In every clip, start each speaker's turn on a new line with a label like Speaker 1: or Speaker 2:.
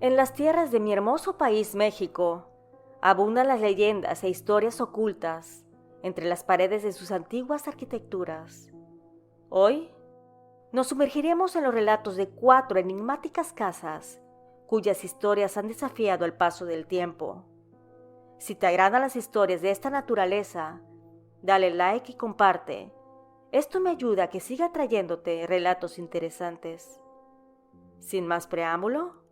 Speaker 1: En las tierras de mi hermoso país, México, abundan las leyendas e historias ocultas entre las paredes de sus antiguas arquitecturas. Hoy nos sumergiremos en los relatos de 4 enigmáticas casas cuyas historias han desafiado el paso del tiempo. Si te agradan las historias de esta naturaleza, dale like y comparte. Esto me ayuda a que siga trayéndote relatos interesantes. Sin más preámbulo,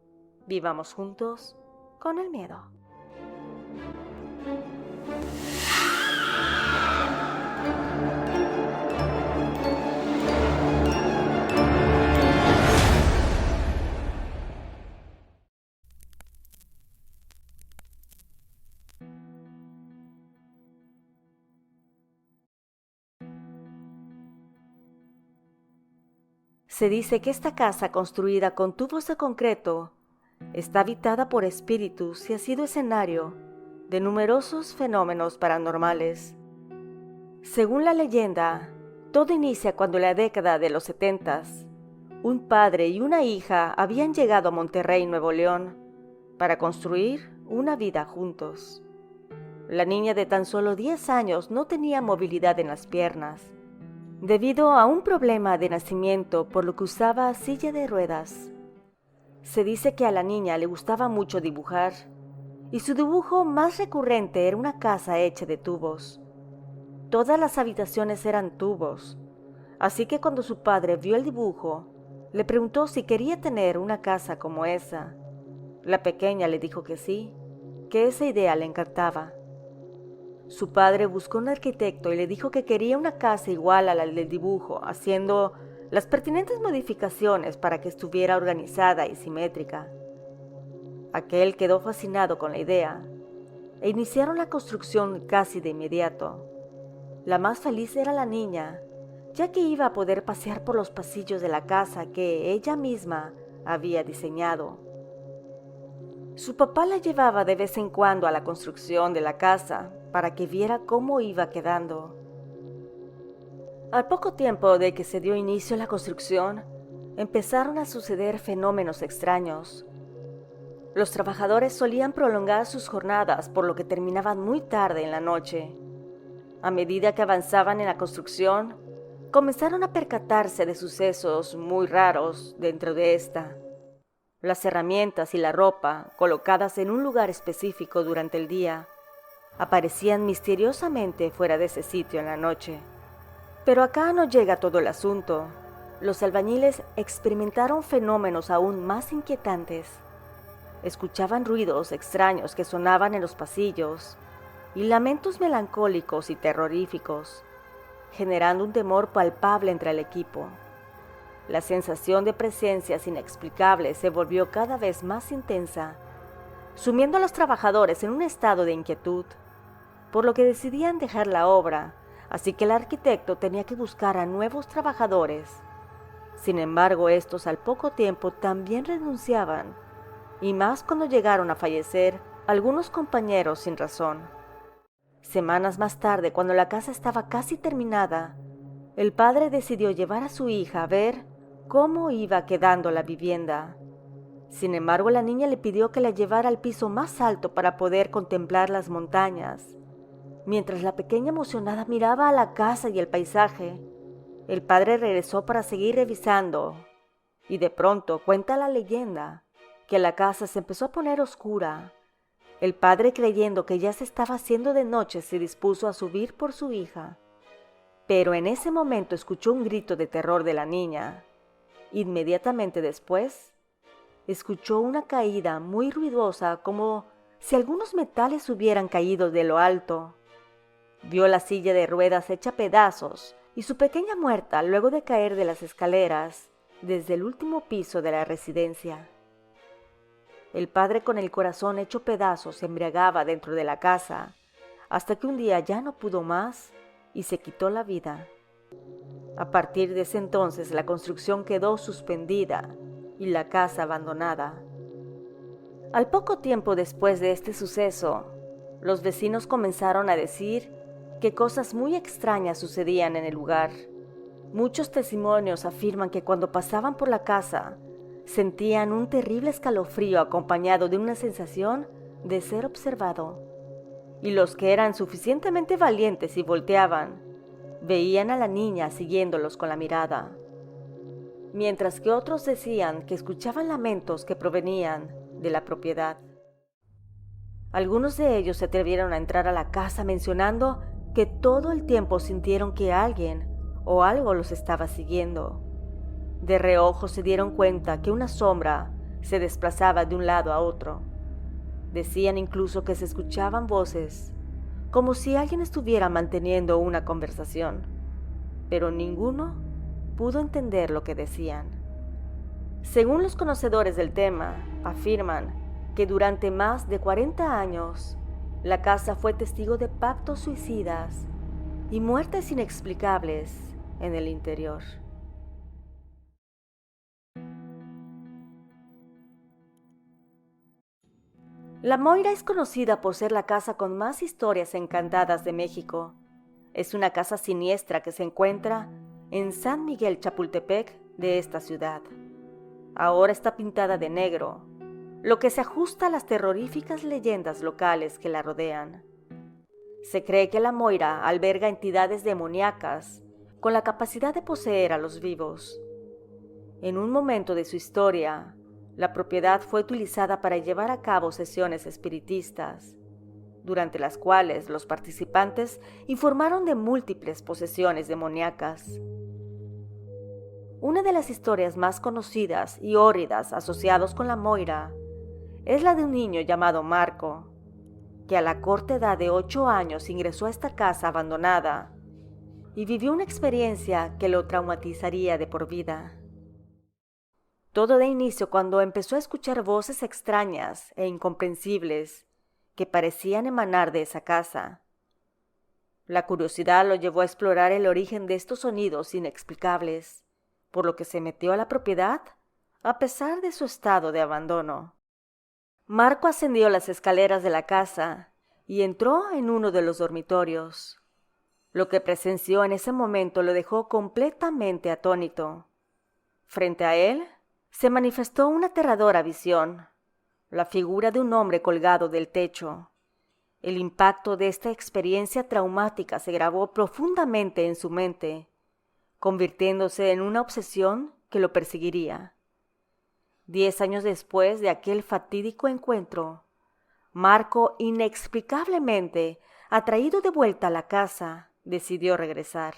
Speaker 1: vivamos juntos con el miedo. Se dice que esta casa, construida con tubos de concreto, está habitada por espíritus y ha sido escenario de numerosos fenómenos paranormales. Según la leyenda, todo inicia cuando en la década de los 70s, un padre y una hija habían llegado a Monterrey, Nuevo León, para construir una vida juntos. La niña de tan solo 10 años no tenía movilidad en las piernas, debido a un problema de nacimiento, por lo que usaba silla de ruedas. Se dice que a la niña le gustaba mucho dibujar, y su dibujo más recurrente era una casa hecha de tubos. Todas las habitaciones eran tubos, así que cuando su padre vio el dibujo, le preguntó si quería tener una casa como esa. La pequeña le dijo que sí, que esa idea le encantaba. Su padre buscó un arquitecto y le dijo que quería una casa igual a la del dibujo, haciendo las pertinentes modificaciones para que estuviera organizada y simétrica. Aquel quedó fascinado con la idea e iniciaron la construcción casi de inmediato. La más feliz era la niña, ya que iba a poder pasear por los pasillos de la casa que ella misma había diseñado. Su papá la llevaba de vez en cuando a la construcción de la casa para que viera cómo iba quedando. Al poco tiempo de que se dio inicio a la construcción, empezaron a suceder fenómenos extraños. Los trabajadores solían prolongar sus jornadas, por lo que terminaban muy tarde en la noche. A medida que avanzaban en la construcción, comenzaron a percatarse de sucesos muy raros dentro de esta. Las herramientas y la ropa, colocadas en un lugar específico durante el día, aparecían misteriosamente fuera de ese sitio en la noche. Pero acá no llega todo el asunto. Los albañiles experimentaron fenómenos aún más inquietantes. Escuchaban ruidos extraños que sonaban en los pasillos y lamentos melancólicos y terroríficos, generando un temor palpable entre el equipo. La sensación de presencias inexplicables se volvió cada vez más intensa, sumiendo a los trabajadores en un estado de inquietud, por lo que decidían dejar la obra, así que el arquitecto tenía que buscar a nuevos trabajadores. Sin embargo, estos al poco tiempo también renunciaban, y más cuando llegaron a fallecer algunos compañeros sin razón. Semanas más tarde, cuando la casa estaba casi terminada, el padre decidió llevar a su hija a ver cómo iba quedando la vivienda. Sin embargo, la niña le pidió que la llevara al piso más alto para poder contemplar las montañas. Mientras la pequeña emocionada miraba a la casa y el paisaje, el padre regresó para seguir revisando, y de pronto cuenta la leyenda que la casa se empezó a poner oscura. El padre, creyendo que ya se estaba haciendo de noche, se dispuso a subir por su hija. Pero en ese momento escuchó un grito de terror de la niña. Inmediatamente después, escuchó una caída muy ruidosa, como si algunos metales hubieran caído de lo alto. Vio la silla de ruedas hecha pedazos y su pequeña muerta luego de caer de las escaleras desde el último piso de la residencia. El padre, con el corazón hecho pedazos, se embriagaba dentro de la casa, hasta que un día ya no pudo más y se quitó la vida. A partir de ese entonces, la construcción quedó suspendida y la casa abandonada. Al poco tiempo después de este suceso, los vecinos comenzaron a decir que cosas muy extrañas sucedían en el lugar. Muchos testimonios afirman que cuando pasaban por la casa, sentían un terrible escalofrío acompañado de una sensación de ser observado. Y los que eran suficientemente valientes y volteaban, veían a la niña siguiéndolos con la mirada. Mientras que otros decían que escuchaban lamentos que provenían de la propiedad. Algunos de ellos se atrevieron a entrar a la casa mencionando que todo el tiempo sintieron que alguien o algo los estaba siguiendo. De reojo se dieron cuenta que una sombra se desplazaba de un lado a otro. Decían incluso que se escuchaban voces, como si alguien estuviera manteniendo una conversación, pero ninguno pudo entender lo que decían. Según los conocedores del tema, afirman que durante más de 40 años, la casa fue testigo de pactos suicidas y muertes inexplicables en el interior. La Moira es conocida por ser la casa con más historias encantadas de México. Es una casa siniestra que se encuentra en San Miguel Chapultepec de esta ciudad. Ahora está pintada de negro, lo que se ajusta a las terroríficas leyendas locales que la rodean. Se cree que la Moira alberga entidades demoníacas con la capacidad de poseer a los vivos. En un momento de su historia, la propiedad fue utilizada para llevar a cabo sesiones espiritistas, durante las cuales los participantes informaron de múltiples posesiones demoníacas. Una de las historias más conocidas y hórridas asociadas con la Moira es la de un niño llamado Marco, que a la corta edad de 8 años ingresó a esta casa abandonada y vivió una experiencia que lo traumatizaría de por vida. Todo de inicio cuando empezó a escuchar voces extrañas e incomprensibles que parecían emanar de esa casa. La curiosidad lo llevó a explorar el origen de estos sonidos inexplicables, por lo que se metió a la propiedad a pesar de su estado de abandono. Marco ascendió las escaleras de la casa y entró en uno de los dormitorios. Lo que presenció en ese momento lo dejó completamente atónito. Frente a él se manifestó una aterradora visión, la figura de un hombre colgado del techo. El impacto de esta experiencia traumática se grabó profundamente en su mente, convirtiéndose en una obsesión que lo perseguiría. 10 años después de aquel fatídico encuentro, Marco, inexplicablemente atraído de vuelta a la casa, decidió regresar.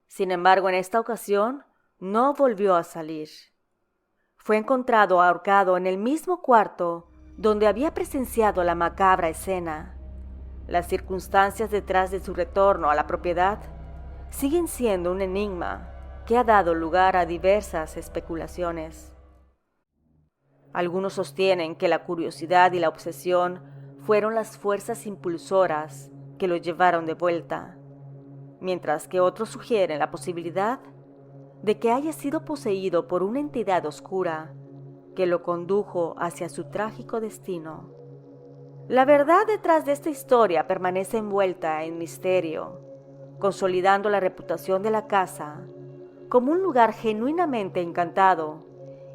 Speaker 1: Sin embargo, en esta ocasión no volvió a salir. Fue encontrado ahorcado en el mismo cuarto donde había presenciado la macabra escena. Las circunstancias detrás de su retorno a la propiedad siguen siendo un enigma que ha dado lugar a diversas especulaciones. Algunos sostienen que la curiosidad y la obsesión fueron las fuerzas impulsoras que lo llevaron de vuelta, mientras que otros sugieren la posibilidad de que haya sido poseído por una entidad oscura que lo condujo hacia su trágico destino. La verdad detrás de esta historia permanece envuelta en misterio, consolidando la reputación de la casa como un lugar genuinamente encantado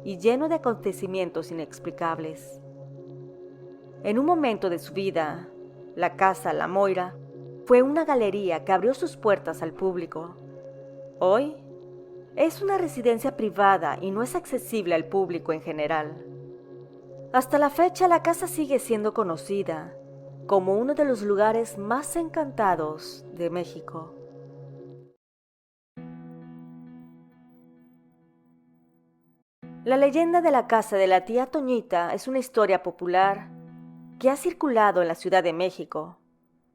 Speaker 1: y lleno de acontecimientos inexplicables. En un momento de su vida, la casa La Moira fue una galería que abrió sus puertas al público. Hoy es una residencia privada y no es accesible al público en general. Hasta la fecha, la casa sigue siendo conocida como uno de los lugares más encantados de México. La leyenda de la casa de la tía Toñita es una historia popular que ha circulado en la Ciudad de México.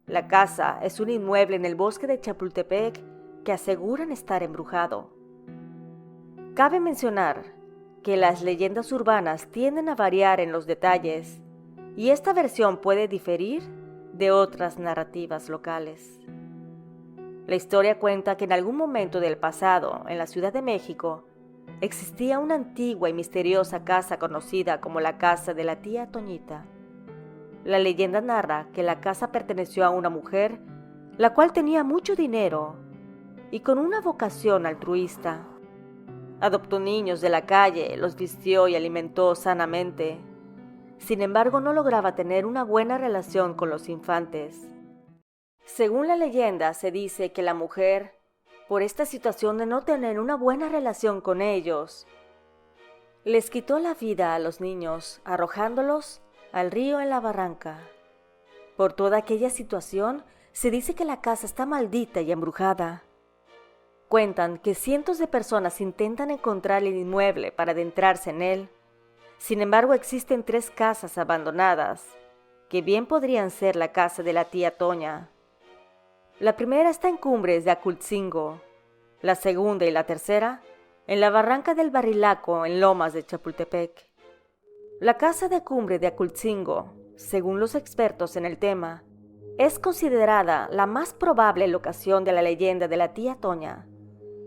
Speaker 1: La casa es un inmueble en el bosque de Chapultepec que aseguran estar embrujado. Cabe mencionar que las leyendas urbanas tienden a variar en los detalles y esta versión puede diferir de otras narrativas locales. La historia cuenta que en algún momento del pasado, en la Ciudad de México, existía una antigua y misteriosa casa conocida como la casa de la tía Toñita. La leyenda narra que la casa perteneció a una mujer, la cual tenía mucho dinero y con una vocación altruista. Adoptó niños de la calle, los vistió y alimentó sanamente. Sin embargo, no lograba tener una buena relación con los infantes. Según la leyenda, se dice que la mujer, por esta situación de no tener una buena relación con ellos, les quitó la vida a los niños, arrojándolos al río en la barranca. Por toda aquella situación, se dice que la casa está maldita y embrujada. Cuentan que cientos de personas intentan encontrar el inmueble para adentrarse en él. Sin embargo, existen 3 casas abandonadas, que bien podrían ser la casa de la tía Toña. La primera está en Cumbres de Acultzingo, la segunda y la tercera en la barranca del Barrilaco en Lomas de Chapultepec. La casa de Cumbre de Acultzingo, según los expertos en el tema, es considerada la más probable locación de la leyenda de la tía Toña,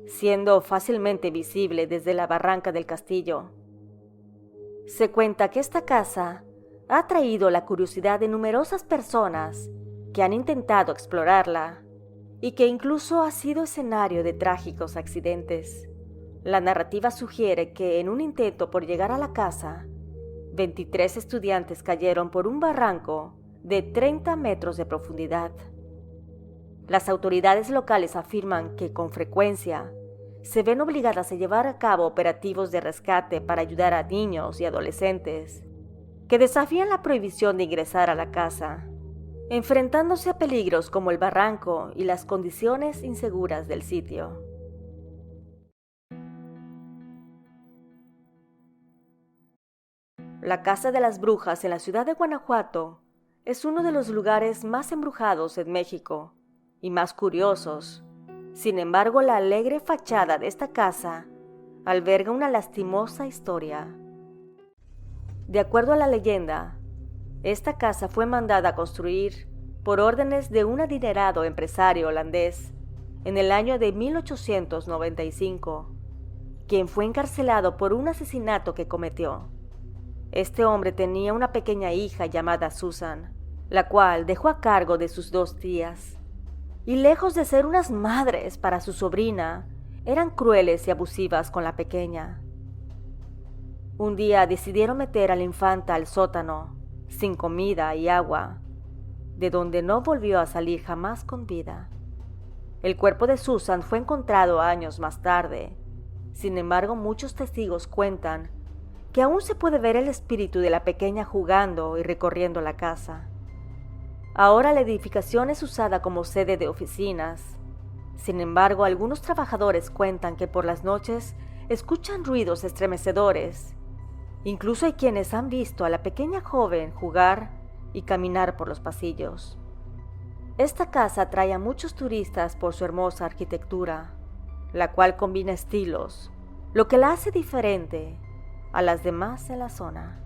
Speaker 1: siendo fácilmente visible desde la barranca del castillo. Se cuenta que esta casa ha atraído la curiosidad de numerosas personas que han intentado explorarla y que incluso ha sido escenario de trágicos accidentes. La narrativa sugiere que en un intento por llegar a la casa, 23 estudiantes cayeron por un barranco de 30 metros de profundidad. Las autoridades locales afirman que con frecuencia se ven obligadas a llevar a cabo operativos de rescate para ayudar a niños y adolescentes que desafían la prohibición de ingresar a la casa, enfrentándose a peligros como el barranco y las condiciones inseguras del sitio. La Casa de las Brujas en la ciudad de Guanajuato es uno de los lugares más embrujados en México y más curiosos. Sin embargo, la alegre fachada de esta casa alberga una lastimosa historia. De acuerdo a la leyenda, esta casa fue mandada a construir por órdenes de un adinerado empresario holandés en el año de 1895, quien fue encarcelado por un asesinato que cometió. Este hombre tenía una pequeña hija llamada Susan, la cual dejó a cargo de sus 2 tías. Y lejos de ser unas madres para su sobrina, eran crueles y abusivas con la pequeña. Un día decidieron meter a la infanta al sótano, sin comida y agua, de donde no volvió a salir jamás con vida. El cuerpo de Susan fue encontrado años más tarde. Sin embargo, muchos testigos cuentan que aún se puede ver el espíritu de la pequeña jugando y recorriendo la casa. Ahora la edificación es usada como sede de oficinas. Sin embargo, algunos trabajadores cuentan que por las noches escuchan ruidos estremecedores. Incluso hay quienes han visto a la pequeña joven jugar y caminar por los pasillos. Esta casa atrae a muchos turistas por su hermosa arquitectura, la cual combina estilos, lo que la hace diferente a las demás en la zona.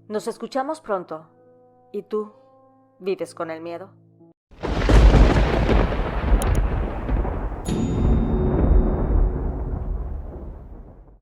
Speaker 1: Nos escuchamos pronto. ¿Y tú vives con el miedo?